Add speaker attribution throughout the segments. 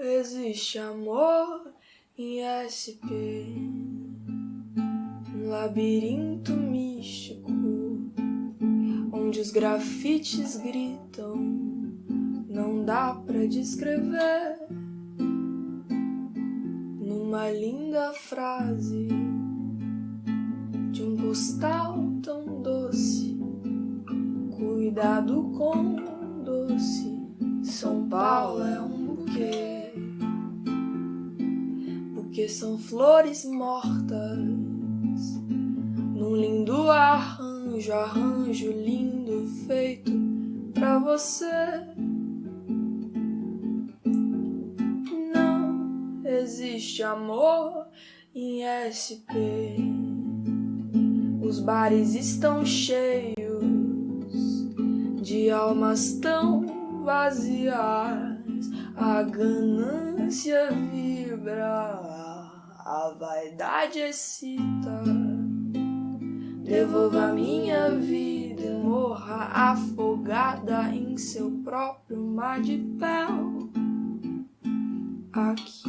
Speaker 1: Existe amor em SP, um labirinto místico, onde os grafites gritam, não dá pra descrever. Numa linda frase de um postal tão doce, cuidado com o doce, São Paulo é um buquê. Porque são flores mortas num lindo arranjo, arranjo lindo feito pra você. Não existe amor em SP. Os bares estão cheios de almas tão vazias. A ganância vibra, a vaidade excita. Devolva minha vida, morra afogada em seu próprio mar de fel. Aqui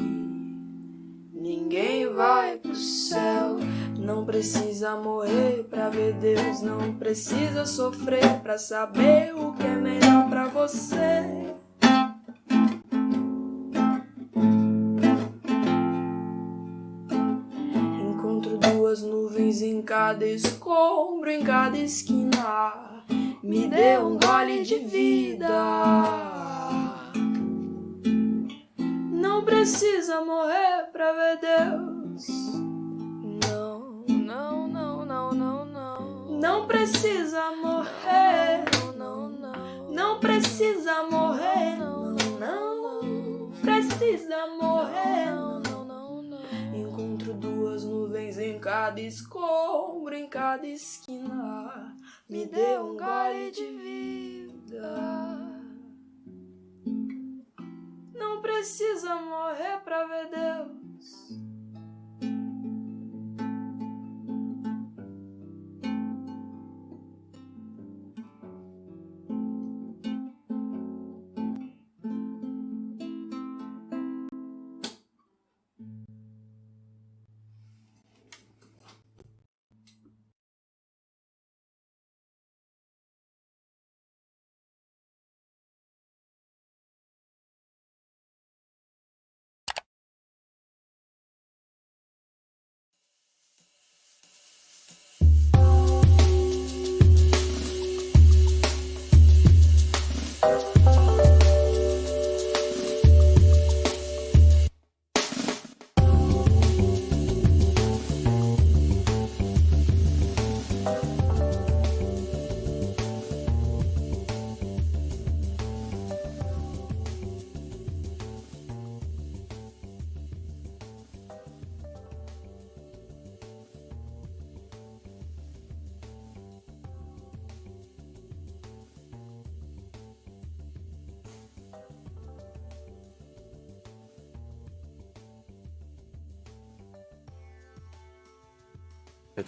Speaker 1: ninguém vai pro céu. Não precisa morrer pra ver Deus, não precisa sofrer pra saber o que é melhor pra você. Duas nuvens em cada escombro, em cada esquina. Me dê um gole de vida. Não precisa morrer pra ver Deus. Não, não, não, não, não, não. Não precisa morrer. Não, não, não. Não precisa morrer. Não, não, não. Precisa morrer. Encontro duas nuvens em cada escombro, em cada esquina. Me dê um gole de vida. Não precisa morrer pra ver Deus.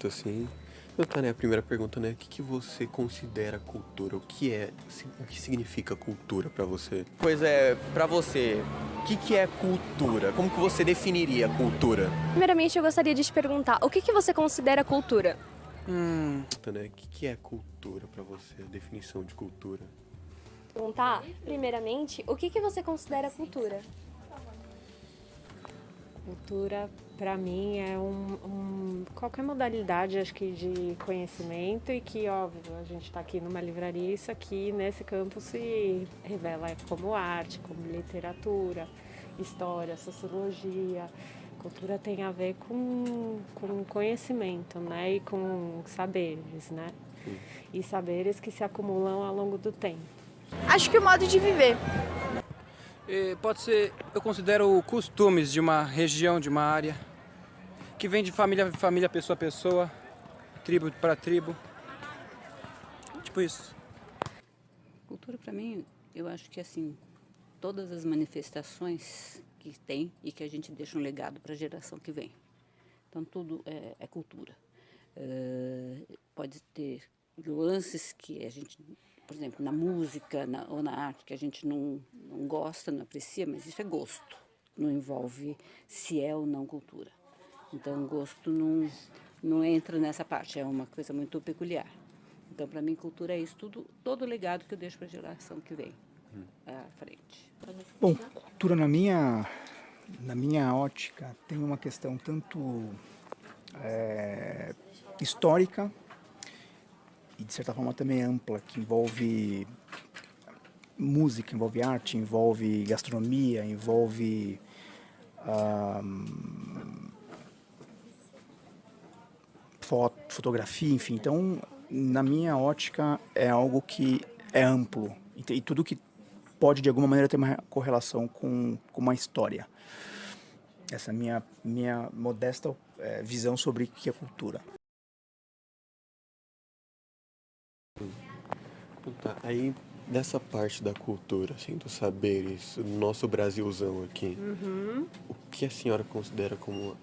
Speaker 2: Assim, então tá, né, a primeira pergunta, né, o que você considera cultura? O que significa cultura pra você? Pois é, pra você, o que é cultura? Como que você definiria cultura?
Speaker 3: Primeiramente, eu gostaria de te perguntar, o que você considera cultura?
Speaker 2: Então, né, o que é cultura pra você? A definição de cultura.
Speaker 3: Perguntar, primeiramente, o que você considera cultura?
Speaker 4: Cultura, para mim, é qualquer modalidade, acho que, de conhecimento e que, óbvio, a gente está aqui numa livraria, isso aqui, nesse campo, se revela como arte, como literatura, história, sociologia. Cultura tem a ver com conhecimento, né? E com saberes, né? E saberes que se acumulam ao longo do tempo.
Speaker 5: Acho que o modo de viver.
Speaker 6: Pode ser, eu considero costumes de uma região, de uma área, que vem de família a família, pessoa a pessoa, tribo para tribo, tipo isso.
Speaker 7: Cultura, para mim, eu acho que assim, todas as manifestações que tem e que a gente deixa um legado para a geração que vem. Então, tudo é cultura. Pode ter nuances que a gente, por exemplo, na música ou na arte, que a gente não gosta, não aprecia, mas isso é gosto. não envolve se é ou não cultura. Então, o gosto não entra nessa parte, é uma coisa muito peculiar. Então, para mim, cultura é isso tudo, todo o legado que eu deixo para a geração que vem à frente.
Speaker 8: Bom, cultura na minha ótica tem uma questão tanto histórica e de certa forma também ampla, que envolve música, envolve arte, envolve gastronomia, envolve fotografia, enfim. Então, na minha ótica, é algo que é amplo e tudo que pode de alguma maneira ter uma correlação com uma história. Essa é a minha modesta visão sobre o que é cultura.
Speaker 2: Tá, aí nessa parte da cultura, assim, dos saberes, do nosso Brasilzão aqui, o que a senhora considera como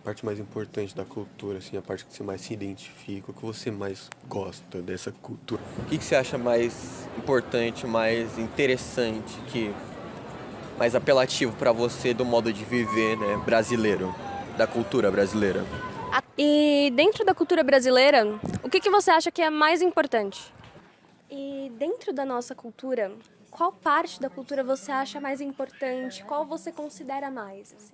Speaker 2: a parte mais importante da cultura, assim, a parte que você mais se identifica, o que você mais gosta dessa cultura? O que você acha mais importante, mais interessante, mais apelativo para você do modo de viver, né, brasileiro, da cultura brasileira?
Speaker 3: E dentro da cultura brasileira, o que você acha que é mais importante? E dentro da nossa cultura, qual parte da cultura você acha mais importante? Qual você considera mais? Assim?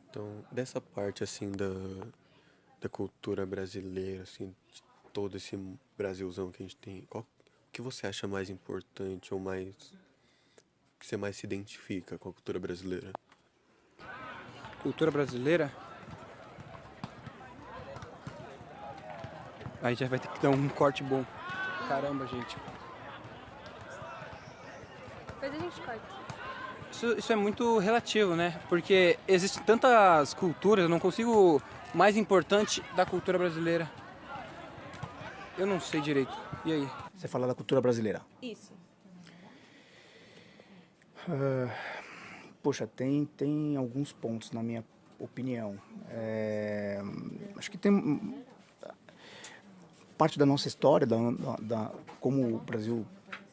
Speaker 2: Então, dessa parte, assim, da cultura brasileira, assim, de todo esse Brasilzão que a gente tem, o que você acha mais importante ou mais que você mais se identifica com a cultura brasileira?
Speaker 6: Cultura brasileira? Aí já vai ter que dar um corte bom. Caramba, gente.
Speaker 3: Depois a gente corta.
Speaker 6: Isso é muito relativo, né? Porque existem tantas culturas, eu não consigo mais importante da cultura brasileira. Eu não sei direito. E aí?
Speaker 8: Você fala da cultura brasileira.
Speaker 3: Isso.
Speaker 8: Poxa, tem alguns pontos na minha opinião. Acho que tem parte da nossa história, da como o Brasil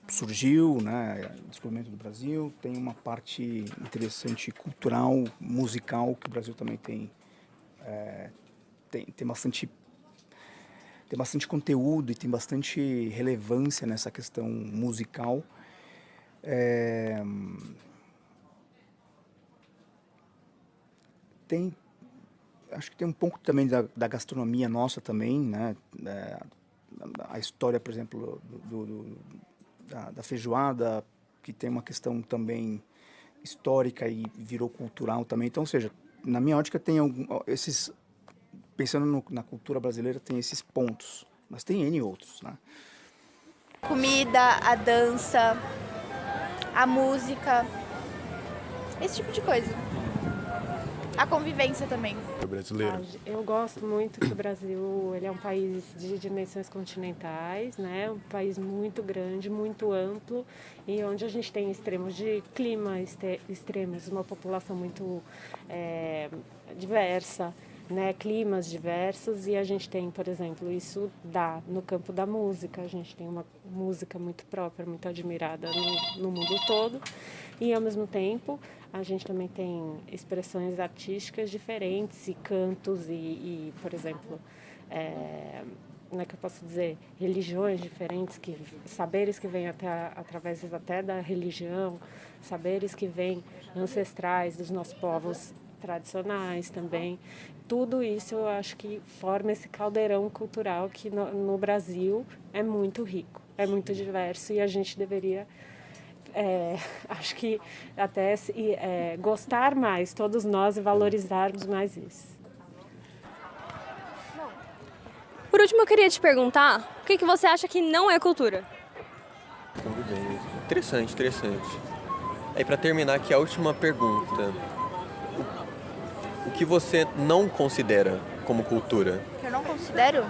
Speaker 8: surgiu, né, o descobrimento do Brasil, tem uma parte interessante cultural, musical, que o Brasil também tem bastante conteúdo e tem bastante relevância nessa questão musical. Acho que tem um pouco também da gastronomia nossa também, né? A história, por exemplo, da feijoada, que tem uma questão também histórica e virou cultural também. Então, ou seja, na minha ótica tem esses, pensando na cultura brasileira, tem esses pontos, mas tem N outros, né?
Speaker 5: Comida, a dança, a música, esse tipo de coisa. A convivência também.
Speaker 2: Brasileiro.
Speaker 4: Eu gosto muito que o Brasil ele é um país de dimensões continentais, né? Um país muito grande, muito amplo, e onde a gente tem extremos de clima, extremos, uma população muito diversa, né? Climas diversos, e a gente tem, por exemplo, isso dá no campo da música. A gente tem uma música muito própria, muito admirada no mundo todo, e ao mesmo tempo a gente também tem expressões artísticas diferentes e cantos e por exemplo, como é que eu posso dizer, religiões diferentes, saberes que vêm através até da religião, saberes que vêm ancestrais dos nossos povos tradicionais também. Tudo isso eu acho que forma esse caldeirão cultural que no Brasil é muito rico, é muito diverso, e a gente deveria... acho que até gostar mais, todos nós, e valorizarmos mais isso.
Speaker 3: Por último, eu queria te perguntar, o que você acha que não é cultura?
Speaker 2: Convivência. Interessante. Aí, pra terminar aqui, a última pergunta. O que você não considera como cultura?
Speaker 5: Que eu não considero?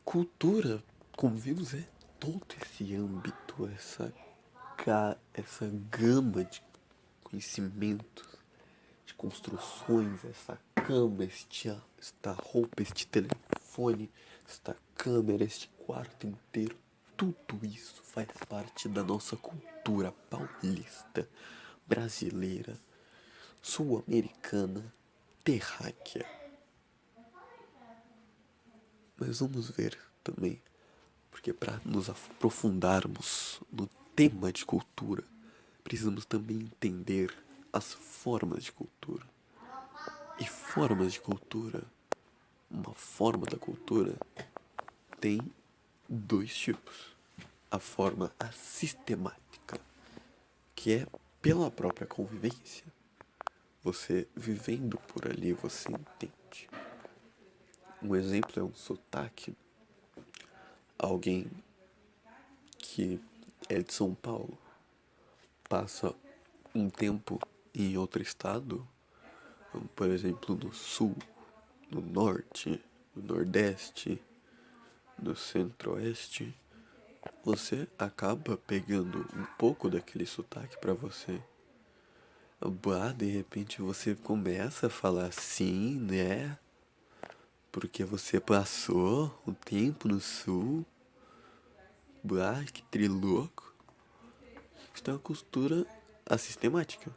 Speaker 2: Cultura, convívio, é todo esse âmbito, essa gama de conhecimentos, de construções, essa cama, esta roupa, este telefone, esta câmera, este quarto inteiro, tudo isso faz parte da nossa cultura paulista, brasileira, sul-americana, terráquea. Mas vamos ver também, porque para nos aprofundarmos no tema de cultura, precisamos também entender as formas de cultura. E formas de cultura, uma forma da cultura tem dois tipos. A forma sistemática, que é pela própria convivência. Você vivendo por ali, você entende. Um exemplo é um sotaque. Alguém que é de São Paulo passa um tempo em outro estado, por exemplo, no sul, no norte, no nordeste, no centro-oeste, você acaba pegando um pouco daquele sotaque pra você. De repente você começa a falar assim, né? Porque você passou um tempo no sul. Que trilouco. Isso é uma cultura assistemática.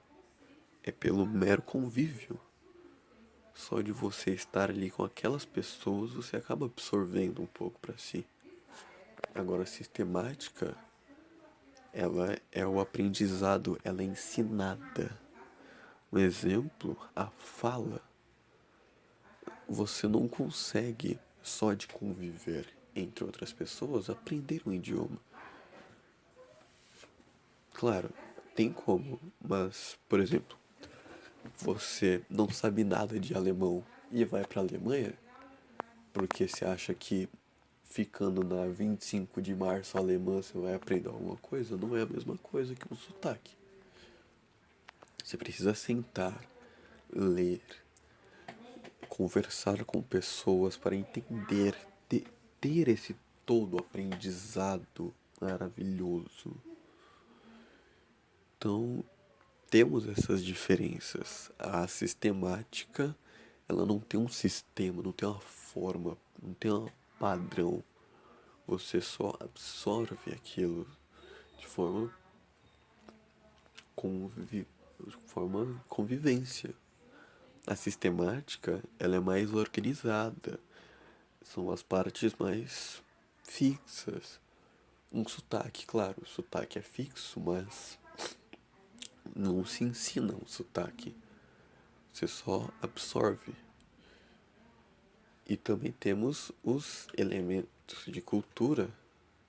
Speaker 2: É pelo mero convívio. Só de você estar ali com aquelas pessoas, você acaba absorvendo um pouco pra si. Agora, a sistemática, ela é o aprendizado, ela é ensinada. Um exemplo, a fala. Você não consegue, só de conviver entre outras pessoas, aprender um idioma. Claro, tem como, mas, por exemplo, você não sabe nada de alemão e vai para a Alemanha porque você acha que ficando na 25 de março alemã você vai aprender alguma coisa, não é a mesma coisa que um sotaque. Você precisa sentar, ler, conversar com pessoas para entender, ter esse todo aprendizado maravilhoso. Então, temos essas diferenças. A sistemática, ela não tem um sistema, não tem uma forma, não tem um padrão. Você só absorve aquilo de forma convivência. A sistemática, ela é mais organizada. São as partes mais fixas. Um sotaque, claro, o sotaque é fixo, mas não se ensina um sotaque. Você só absorve. E também temos os elementos de cultura,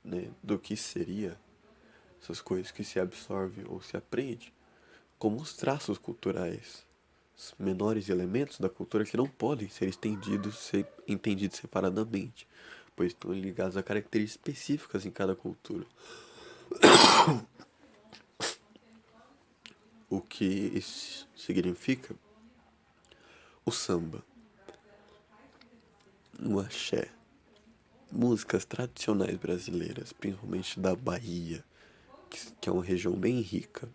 Speaker 2: né, do que seria essas coisas que se absorve ou se aprende, como os traços culturais, os menores elementos da cultura que não podem ser entendidos separadamente, pois estão ligados a características específicas em cada cultura. O que isso significa? O samba, o axé, músicas tradicionais brasileiras, principalmente da Bahia, que é uma região bem rica.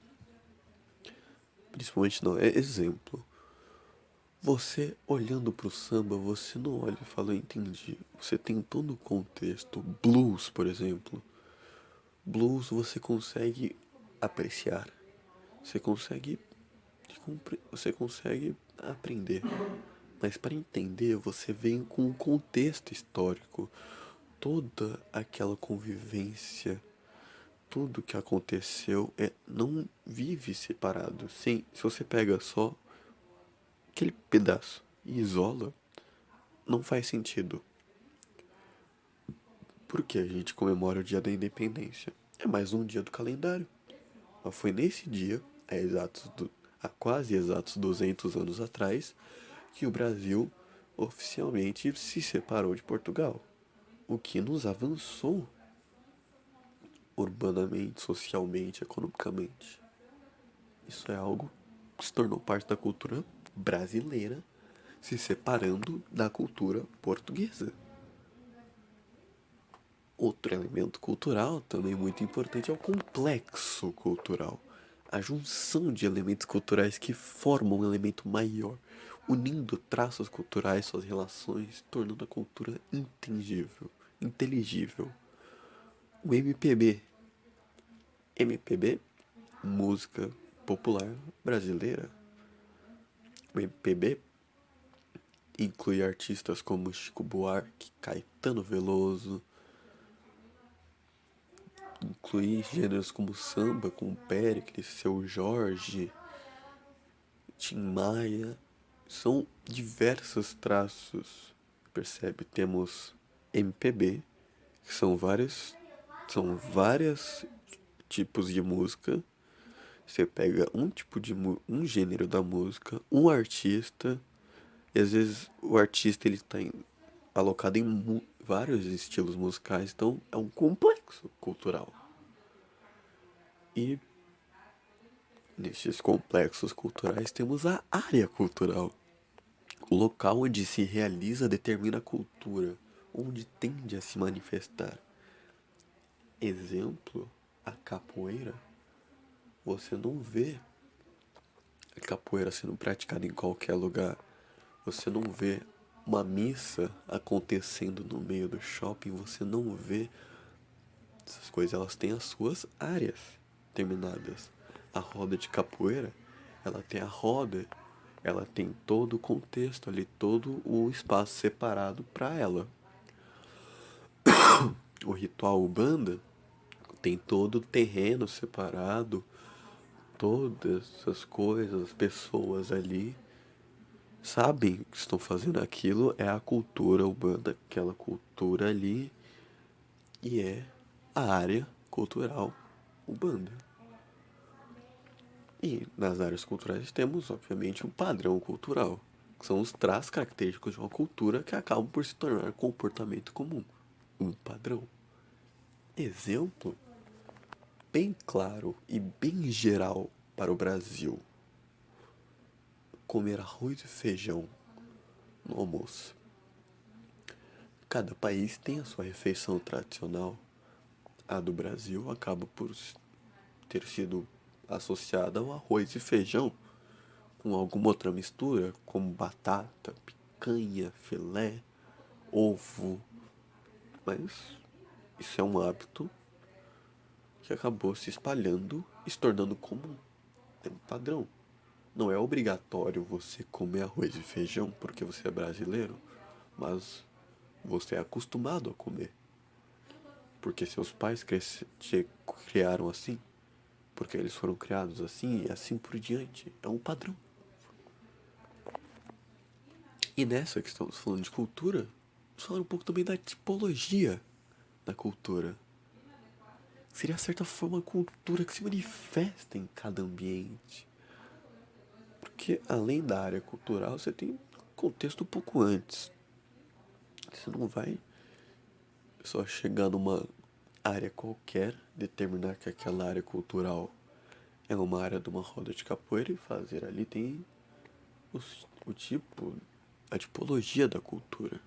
Speaker 2: Principalmente não, é exemplo. Você olhando pro samba, você não olha e fala, entendi. Você tem todo o contexto. Blues, por exemplo. Blues você consegue apreciar. Você consegue aprender. Mas para entender, você vem com um contexto histórico. Toda aquela convivência, tudo que aconteceu não vive separado. Se você pega só aquele pedaço e isola, não faz sentido. Por que a gente comemora o dia da independência? É mais um dia do calendário. Mas foi nesse dia, há quase exatos 200 anos atrás, que o Brasil oficialmente se separou de Portugal. O que nos avançou urbanamente, socialmente, economicamente. Isso é algo que se tornou parte da cultura brasileira, se separando da cultura portuguesa. Outro elemento cultural também muito importante é o complexo cultural. A junção de elementos culturais que formam um elemento maior, unindo traços culturais, suas relações, tornando a cultura intangível, inteligível. O MPB. MPB, música popular brasileira. O MPB inclui artistas como Chico Buarque, Caetano Veloso, inclui gêneros como samba, como Péricles, Seu Jorge, Tim Maia. São diversos traços, percebe? Temos MPB, que são vários tipos de música. Você pega um gênero da música, um artista, e às vezes o artista ele está alocado em vários estilos musicais, então é um complexo cultural. E nesses complexos culturais temos a área cultural, o local onde se realiza determinada cultura, onde tende a se manifestar. Exemplo, a capoeira. Você não vê a capoeira sendo praticada em qualquer lugar. Você não vê uma missa acontecendo no meio do shopping. Você não vê essas coisas. Elas têm as suas áreas determinadas. A roda de capoeira, ela tem a roda. Ela tem todo o contexto ali, todo o espaço separado para ela. O ritual Umbanda tem todo o terreno separado, todas essas coisas, as pessoas ali sabem que estão fazendo aquilo, é a cultura Umbanda, aquela cultura ali, e é a área cultural Umbanda. E nas áreas culturais temos, obviamente, um padrão cultural, que são os traços característicos de uma cultura que acabam por se tornar comportamento comum, um padrão. Exemplo bem claro e bem geral para o Brasil: comer arroz e feijão no almoço. Cada país tem a sua refeição tradicional. A do Brasil acaba por ter sido associada ao arroz e feijão, com alguma outra mistura, como batata, picanha, filé, ovo. Mas isso é um hábito que acabou se espalhando e se tornando comum. É um padrão. Não é obrigatório você comer arroz e feijão porque você é brasileiro, mas você é acostumado a comer. Porque seus pais te criaram assim, porque eles foram criados assim e assim por diante. É um padrão. E nessa que estamos falando de cultura, vamos falar um pouco também da tipologia da cultura. Seria, de certa forma, a cultura que se manifesta em cada ambiente. Porque, além da área cultural, você tem contexto um pouco antes. Você não vai só chegar numa área qualquer, determinar que aquela área cultural é uma área de uma roda de capoeira e fazer ali tem o tipo, a tipologia da cultura.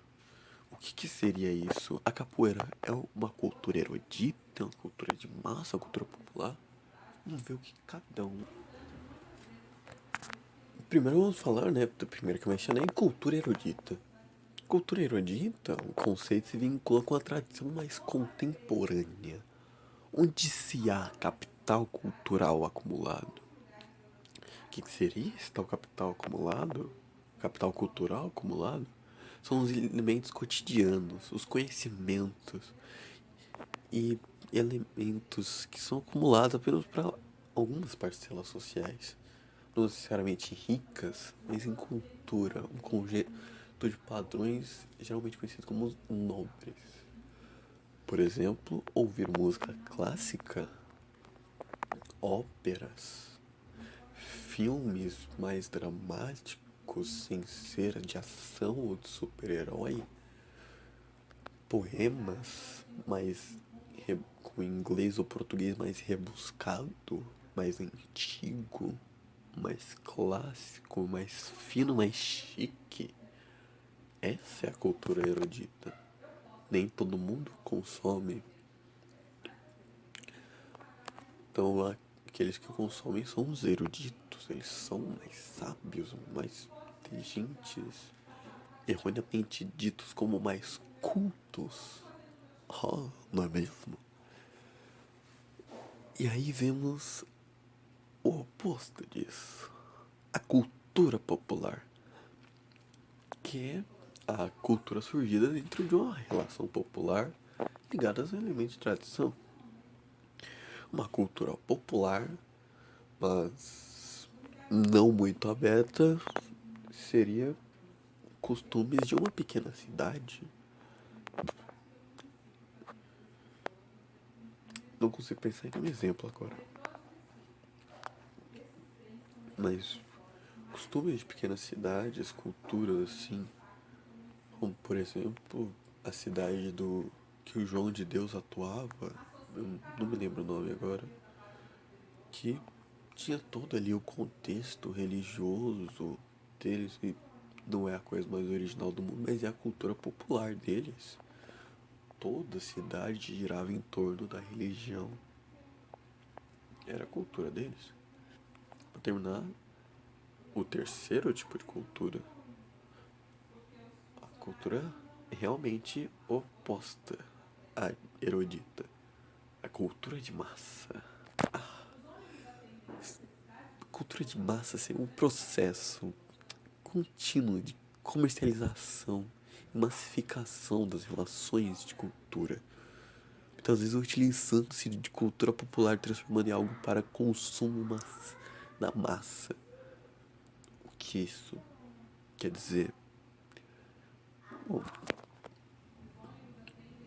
Speaker 2: O que seria isso? A capoeira é uma cultura erudita, é uma cultura de massa, uma cultura popular? Vamos ver o que cada um... Primeiro vamos falar, né, do primeiro que eu mencionei, cultura erudita. Cultura erudita, o conceito se vincula com a tradição mais contemporânea, onde se há capital cultural acumulado. O que seria esse tal capital acumulado? Capital cultural acumulado? São os elementos cotidianos, os conhecimentos e elementos que são acumulados apenas para algumas parcelas sociais, não necessariamente ricas, mas em cultura, um conjunto de padrões geralmente conhecidos como nobres. Por exemplo, ouvir música clássica, óperas, filmes mais dramáticos, sem ser de ação ou de super-herói, poemas mais com inglês ou português mais rebuscado, mais antigo, mais clássico, mais fino, mais chique. Essa é a cultura erudita. Nem todo mundo consome. Então aqueles que consomem são os eruditos. Eles são mais sábios, mais inteligentes, erroneamente ditos como mais cultos. Oh, não é mesmo? E aí vemos o oposto disso, a cultura popular, que é a cultura surgida dentro de uma relação popular ligada aos elementos de tradição. Uma cultura popular, mas não muito aberta, seria costumes de uma pequena cidade. Não consigo pensar em um exemplo agora. Mas costumes de pequenas cidades, culturas assim, como por exemplo a cidade do que o João de Deus atuava, eu não me lembro o nome agora, que tinha todo ali o contexto religioso deles, e não é a coisa mais original do mundo, mas é a cultura popular deles. Toda a cidade girava em torno da religião. Era a cultura deles. Para terminar, o terceiro tipo de cultura, a cultura realmente oposta à erudita, a cultura de massa. Cultura de massa é um processo contínuo de comercialização e massificação das relações de cultura. Muitas vezes utilizando-se de cultura popular, transformando em algo para consumo na massa. O que isso quer dizer? Bom,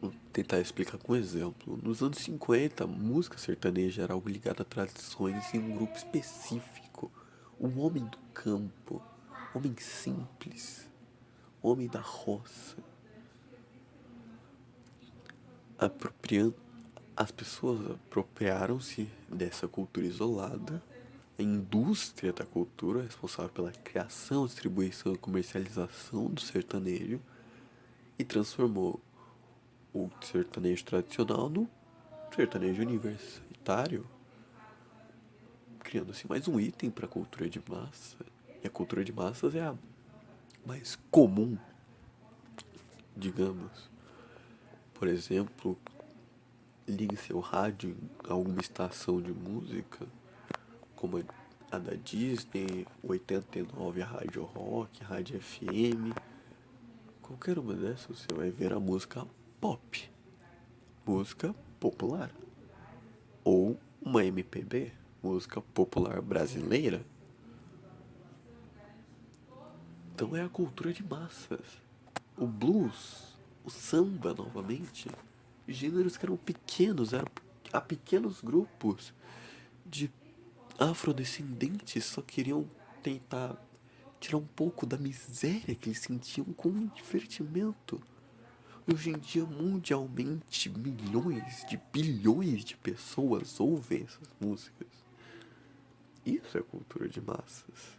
Speaker 2: vou tentar explicar com um exemplo. Nos anos 50, a música sertaneja era algo ligado a tradições em um grupo específico. O homem do campo, homem simples, homem da roça. As pessoas apropriaram-se dessa cultura isolada. A indústria da cultura, responsável pela criação, distribuição e comercialização do sertanejo, e transformou o sertanejo tradicional no sertanejo universitário, criando-se mais um item para a cultura de massa. E a cultura de massas é a mais comum, digamos. Por exemplo, ligue seu rádio em alguma estação de música, como a da Disney, 89, a Rádio Rock, a Rádio FM. Qualquer uma dessas você vai ver a música pop, música popular, ou uma MPB, música popular brasileira. Então é a cultura de massas. O blues, o samba novamente, gêneros que eram pequenos, eram a pequenos grupos de afrodescendentes só queriam tentar tirar um pouco da miséria que eles sentiam com um divertimento. Hoje em dia, mundialmente, milhões de bilhões de pessoas ouvem essas músicas. Isso é cultura de massas.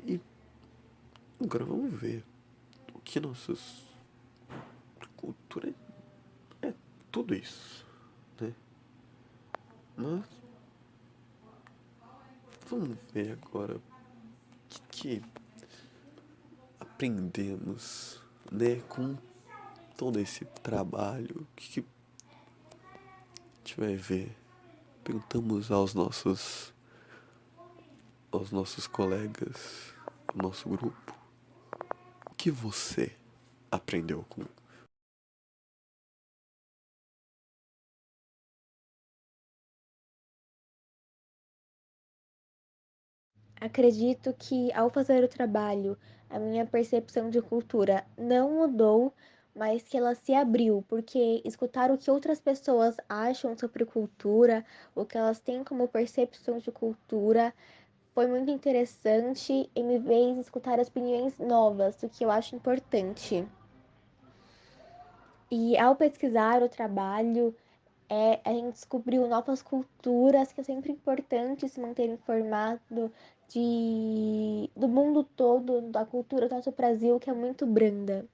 Speaker 2: E agora vamos ver o que nossas cultura é tudo isso, né? Mas vamos ver agora o que aprendemos, né, com todo esse trabalho. O que a gente vai ver? Perguntamos aos nossos colegas, ao nosso grupo, o que você aprendeu com.
Speaker 9: Acredito que ao fazer o trabalho, a minha percepção de cultura não mudou, mas que ela se abriu, porque escutar o que outras pessoas acham sobre cultura, o que elas têm como percepção de cultura, foi muito interessante e me fez escutar opiniões novas, o que eu acho importante. E ao pesquisar o trabalho, a gente descobriu novas culturas, que é sempre importante se manter informado do mundo todo, da cultura do nosso Brasil, que é muito branda.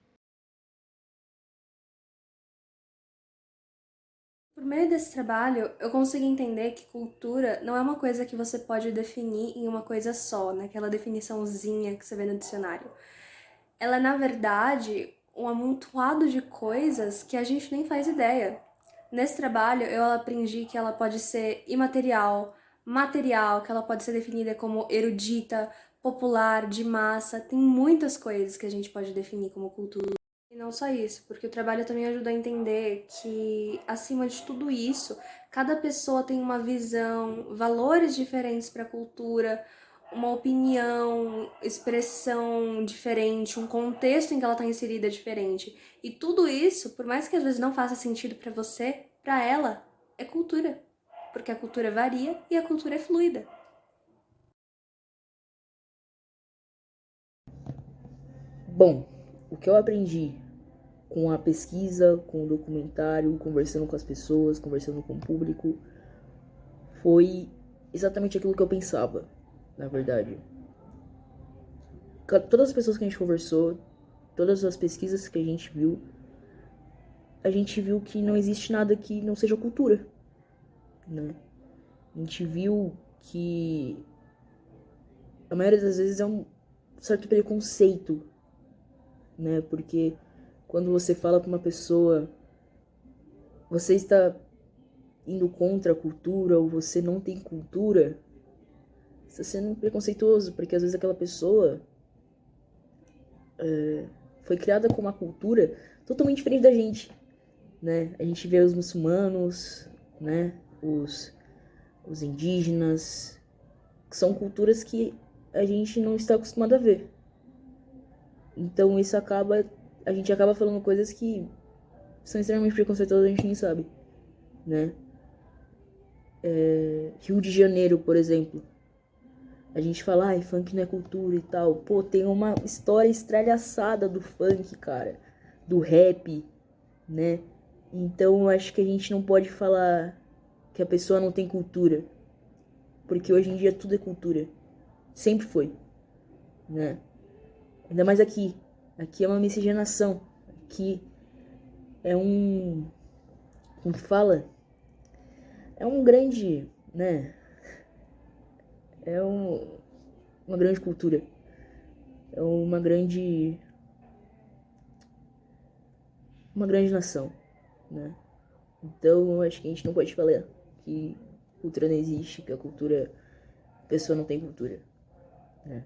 Speaker 3: Por meio desse trabalho, eu consigo entender que cultura não é uma coisa que você pode definir em uma coisa só, naquela definiçãozinha que você vê no dicionário. Ela é, na verdade, um amontoado de coisas que a gente nem faz ideia. Nesse trabalho, eu aprendi que ela pode ser imaterial, material, que ela pode ser definida como erudita, popular, de massa. Tem muitas coisas que a gente pode definir como cultura. E não só isso, porque o trabalho também ajuda a entender que, acima de tudo isso, cada pessoa tem uma visão, valores diferentes para a cultura, uma opinião, expressão diferente, um contexto em que ela está inserida diferente. E tudo isso, por mais que às vezes não faça sentido para você, para ela é cultura, porque a cultura varia e a cultura é fluida.
Speaker 10: Bom, o que eu aprendi com a pesquisa, com o documentário, conversando com as pessoas, conversando com o público, foi exatamente aquilo que eu pensava, na verdade. Todas as pessoas que a gente conversou, todas as pesquisas que a gente viu que não existe nada que não seja cultura, né? A gente viu que a maioria das vezes é um certo preconceito, né? Porque quando você fala para uma pessoa, você está indo contra a cultura ou você não tem cultura, você está sendo preconceituoso, porque às vezes aquela pessoa foi criada com uma cultura totalmente diferente da gente, né? A gente vê os muçulmanos, né? Os indígenas, que são culturas que a gente não está acostumado a ver. Então isso a gente acaba falando coisas que são extremamente preconceituosas, a gente nem sabe, né? Rio de Janeiro, por exemplo. A gente fala, ai, funk não é cultura e tal. Pô, tem uma história estralhaçada do funk, cara. Do rap, né? Então eu acho que a gente não pode falar que a pessoa não tem cultura. Porque hoje em dia tudo é cultura. Sempre foi, né? Ainda mais aqui. Aqui é uma miscigenação. Aqui é como que fala? É um grande, né? É uma grande cultura. É uma grande nação, né? Então eu acho que a gente não pode falar que cultura não existe, que a pessoa não tem cultura, né?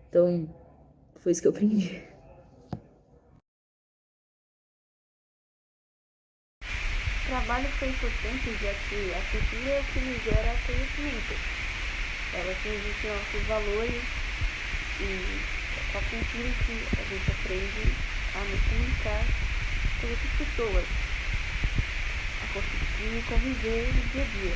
Speaker 10: Então foi isso que eu aprendi.
Speaker 11: O trabalho foi importante, já que a cultura é o que nos gera conhecimento. Ela transmite nossos valores e é com a cultura que a gente aprende a nos comunicar com outras pessoas, a conseguir conviver no dia a dia.